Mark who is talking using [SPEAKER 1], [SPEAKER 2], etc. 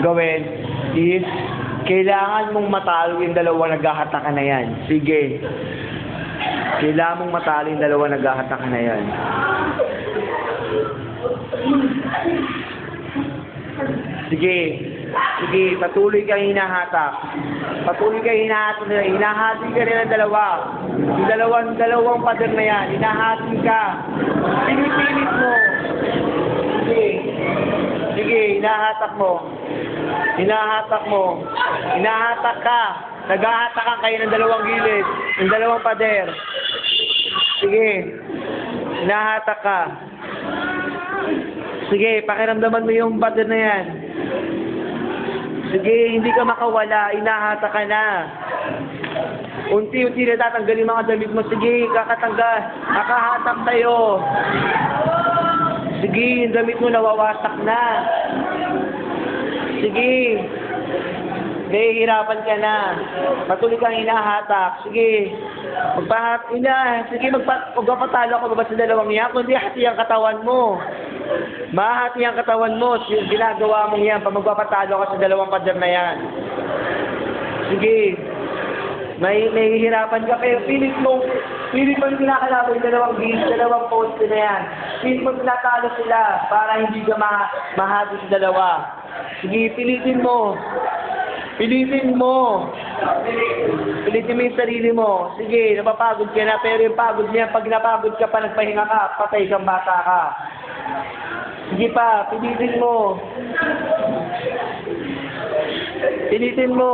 [SPEAKER 1] gawin is kailangan mong matalo yung dalawa naghahatakan na yan. Sige. Kailangan mong matalo yung dalawa naghahatakan na yan. Sige. Sige, patuloy kang hinahatak. Patuloy kang hinahatak nila. Hinahati ka nila dalawa. Yung dalawang pader na yan. Hinahati ka. Pinipilit mo. Sige. Sige, hinahatak mo. Hinahatak mo. Hinahatak ka. Naghahatakan kayo ng dalawang gilid. Ng dalawang pader. Sige. Hinahatak ka. Sige, pakiramdaman mo yung pader na yan. Sige, hindi ka makawala. Hinahatak ka na. Unti-unti na tatanggalin mga damit mo. Sige, kakatanggal. Nakahatak tayo. Sige, yung damit mo nawawasak na. Sige. Nahihirapan ka na. Patuloy kang hinahatak. Sige. Magpapatalo ako ba sa dalawang yan? Kundi hati ang katawan mo. Mahati ang katawan mo. Ginagawa mo yan pag magpapatalo ka sa dalawang pader na yan. Sige. Nahihirapan ka. Pero pilit mo yung kinakalaban yung dalawang poste na yan. Pilit mo tinatalo sila para hindi ka mahati sa dalawa. Sige, pilitin mo. Pilitin mo. Pilitin mo yung sarili mo. Sige, napapagod ka na, pero yung pagod niya, pag napagod ka pa, nagpahinga ka, patay kang bata ka. Sige pa, pilitin mo. Pilitin mo.